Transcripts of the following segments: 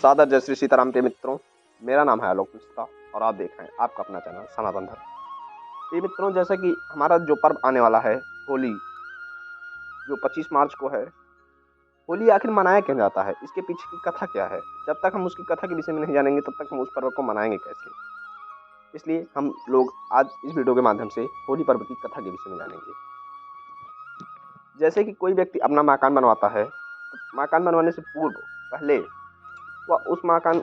सादर जय श्री सीताराम के मित्रों, मेरा नाम है आलोक मिश्रा और आप देख रहे हैं आपका अपना चैनल सनातन धर्म। ये मित्रों, जैसा कि हमारा जो पर्व आने वाला है होली, जो 25 मार्च को है। होली आखिर मनाया क्यों जाता है, इसके पीछे की कथा क्या है? जब तक हम उसकी कथा के विषय में नहीं जानेंगे तब तक हम उस पर्व को मनाएंगे कैसे। इसलिए हम लोग आज इस वीडियो के माध्यम से होली पर्व की कथा के विषय में जानेंगे। जैसे कि कोई व्यक्ति अपना मकान बनवाता है, तो मकान बनवाने से पूर्व पहले वह उस मकान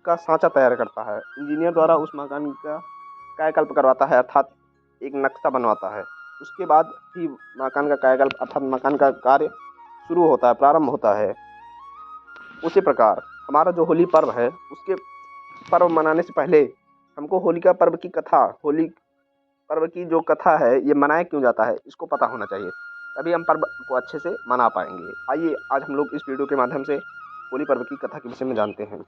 का सांचा तैयार करता है। इंजीनियर द्वारा उस मकान का कायाकल्प करवाता है, अर्थात एक नक्शा बनवाता है। उसके बाद ही मकान का कायाकल्प अर्थात मकान का कार्य शुरू होता है, प्रारंभ होता है। उसी प्रकार हमारा जो होली पर्व है, उसके पर्व मनाने से पहले हमको होलिका पर्व की कथा, होली पर्व की जो कथा है, ये मनाया क्यों जाता है, इसको पता होना चाहिए, तभी हम पर्व को अच्छे से मना पाएंगे। आइए आज हम लोग इस वीडियो के माध्यम से होली पर्व की कथा के विषय में जानते हैं।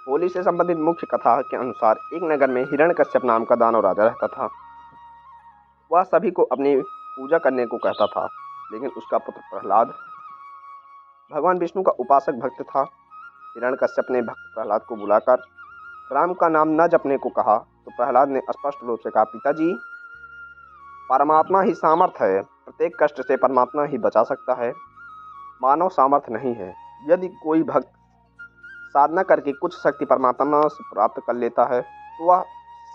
होली से संबंधित मुख्य कथा के अनुसार एक नगर में हिरण्यकश्यप नाम का दानव राजा रहता था। वह सभी को अपनी पूजा करने को कहता था, लेकिन उसका पुत्र प्रहलाद भगवान विष्णु का उपासक भक्त था। हिरण्यकश्यप ने भक्त प्रहलाद को बुलाकर राम का नाम न जपने को कहा, तो प्रहलाद ने स्पष्ट रूप से कहा, पिताजी, परमात्मा ही सामर्थ है, प्रत्येक कष्ट से परमात्मा ही बचा सकता है, मानव सामर्थ्य नहीं है। यदि कोई भक्त साधना करके कुछ शक्ति परमात्मा से प्राप्त कर लेता है तो वह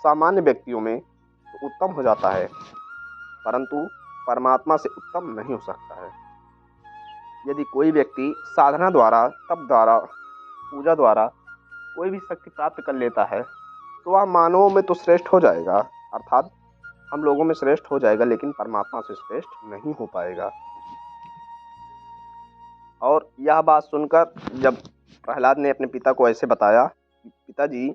सामान्य व्यक्तियों में तो उत्तम हो जाता है, परंतु परमात्मा से उत्तम नहीं हो सकता है। यदि कोई व्यक्ति साधना द्वारा, तप द्वारा, पूजा द्वारा कोई भी शक्ति प्राप्त कर लेता है तो वह मानवों में तो श्रेष्ठ हो जाएगा, अर्थात हम लोगों में श्रेष्ठ हो जाएगा, लेकिन परमात्मा से श्रेष्ठ नहीं हो पाएगा। और यह बात सुनकर जब प्रहलाद ने अपने पिता को ऐसे बताया, पिताजी,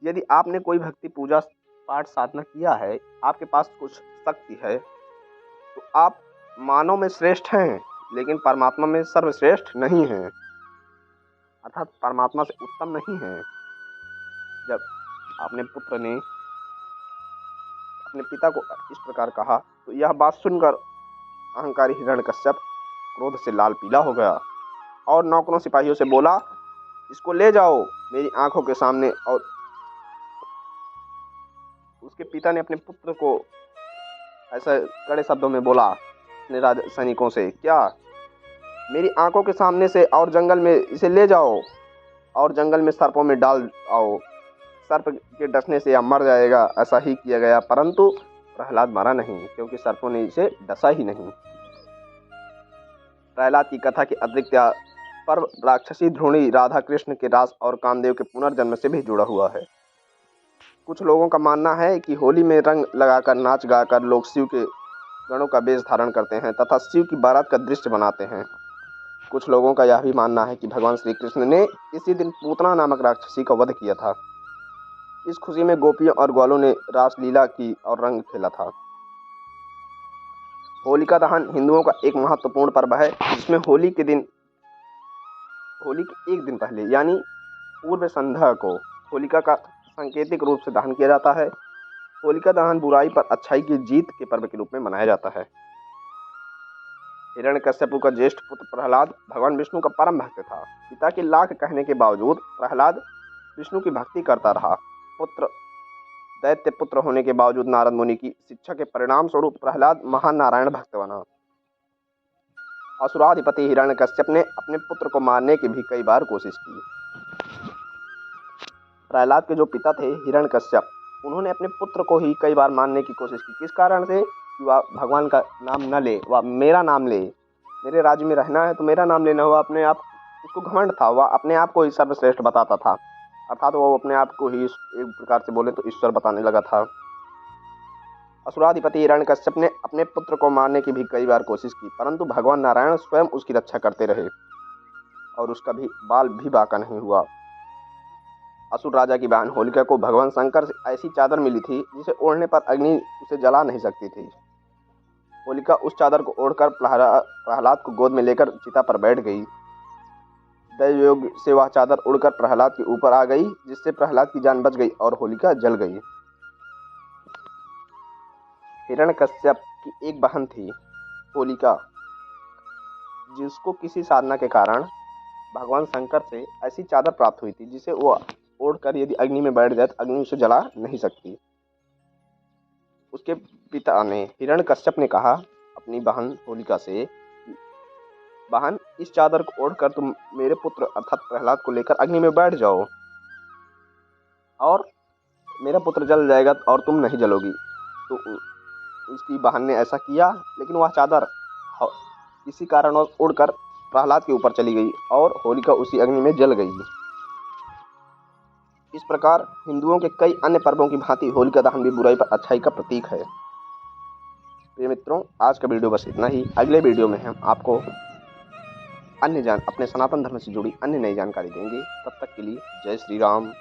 यदि आपने कोई भक्ति पूजा पाठ साधना किया है, आपके पास कुछ शक्ति है, तो आप मानव में श्रेष्ठ हैं, लेकिन परमात्मा में सर्वश्रेष्ठ नहीं हैं, अर्थात परमात्मा से उत्तम नहीं हैं। जब अपने पुत्र ने अपने पिता को इस प्रकार कहा, तो यह बात सुनकर अहंकारी हिरण्यकश्यप क्रोध से लाल पीला हो गया और नौकरों सिपाहियों से बोला, इसको ले जाओ मेरी आंखों के सामने। और उसके पिता ने अपने पुत्र को ऐसा कड़े शब्दों में बोला अपने सैनिकों से, क्या मेरी आंखों के सामने से और जंगल में इसे ले जाओ और जंगल में सर्पों में डाल आओ, सर्प के डसने से यह मर जाएगा। ऐसा ही किया गया, परंतु प्रहलाद मरा नहीं, क्योंकि सर्पों ने इसे डसा ही नहीं। प्रहलाद की कथा के अतिरिक्त पर्व राक्षसी ध्रुणी राधा कृष्ण के रास और कामदेव के पुनर्जन्म से भी जुड़ा हुआ है। कुछ लोगों का मानना है कि होली में रंग लगाकर, नाच गाकर लोग शिव के गणों का वेश धारण करते हैं तथा शिव की बारात का दृश्य बनाते हैं। कुछ लोगों का यह भी मानना है कि भगवान श्री कृष्ण ने इसी दिन पूतना नामक राक्षसी का वध किया था। इस खुशी में गोपियों और ग्वालों ने रासलीला की और रंग खेला था। होलिका दहन हिंदुओं का एक महत्वपूर्ण पर्व है, जिसमें होली के एक दिन पहले यानी पूर्व संध्या को होलिका का सांकेतिक रूप से दहन किया जाता है। होलिका दहन बुराई पर अच्छाई की जीत के पर्व के रूप में मनाया जाता है। हिरण्यकश्यप का ज्येष्ठ पुत्र प्रहलाद भगवान विष्णु का परम भक्त था। पिता के लाख कहने के बावजूद प्रहलाद विष्णु की भक्ति करता रहा। दैत्य पुत्र होने के बावजूद नारद मुनि की शिक्षा के परिणाम स्वरूप प्रहलाद महान नारायण भक्त बना। असुराधिपति हिरण्यकश्यप ने अपने पुत्र को मारने की भी कई बार कोशिश की। प्रहलाद के जो पिता थे हिरण्यकश्यप, उन्होंने अपने पुत्र को ही कई बार मारने की कोशिश की। किस कारण से? कि वह भगवान का नाम न ले, वह मेरा नाम ले, मेरे राज्य में रहना है तो मेरा नाम लेना हुआ। अपने आप, उसको घमंड था, वह अपने आप को ही सर्वश्रेष्ठ बताता था, अर्थात वो अपने आप को ही एक प्रकार से बोले तो ईश्वर बताने लगा था। असुराधिपति हिरण्यकश्यप ने अपने पुत्र को मारने की भी कई बार कोशिश की, परंतु भगवान नारायण स्वयं उसकी रक्षा करते रहे और उसका भी बाल भी बांका नहीं हुआ। असुर राजा की बहन होलिका को भगवान शंकर से ऐसी चादर मिली थी जिसे ओढ़ने पर अग्नि उसे जला नहीं सकती थी। होलिका उस चादर को ओढ़कर प्रहलाद को गोद में लेकर चिता पर बैठ गई। दैवयोग से वह चादर उड़कर प्रहलाद के ऊपर आ गई, जिससे प्रहलाद की जान बच गई और होलिका जल गई। हिरण्यकश्यप की एक बहन थी होलिका, जिसको किसी साधना के कारण भगवान शंकर से ऐसी चादर प्राप्त हुई थी जिसे वो ओढ़कर यदि अग्नि में बैठ जाए तो अग्नि उसे जला नहीं सकती। उसके पिता ने हिरण्यकश्यप ने कहा अपनी बहन होलिका से, बहन इस चादर को ओढ़कर तुम मेरे पुत्र अर्थात प्रहलाद को लेकर अग्नि में बैठ जाओ और मेरा पुत्र जल जाएगा और तुम नहीं जलोगी। तो उसकी बहन ने ऐसा किया, लेकिन वह चादर किसी कारण उड़कर प्रहलाद के ऊपर चली गई और होलिका उसी अग्नि में जल गई। इस प्रकार हिंदुओं के कई अन्य पर्वों की भांति होलिका दहन भी बुराई पर अच्छाई का प्रतीक है। प्रिय मित्रों, आज का वीडियो बस इतना ही। अगले वीडियो में हम आपको अपने सनातन धर्म से जुड़ी अन्य नई जानकारी देंगे। तब तक के लिए जय श्री राम।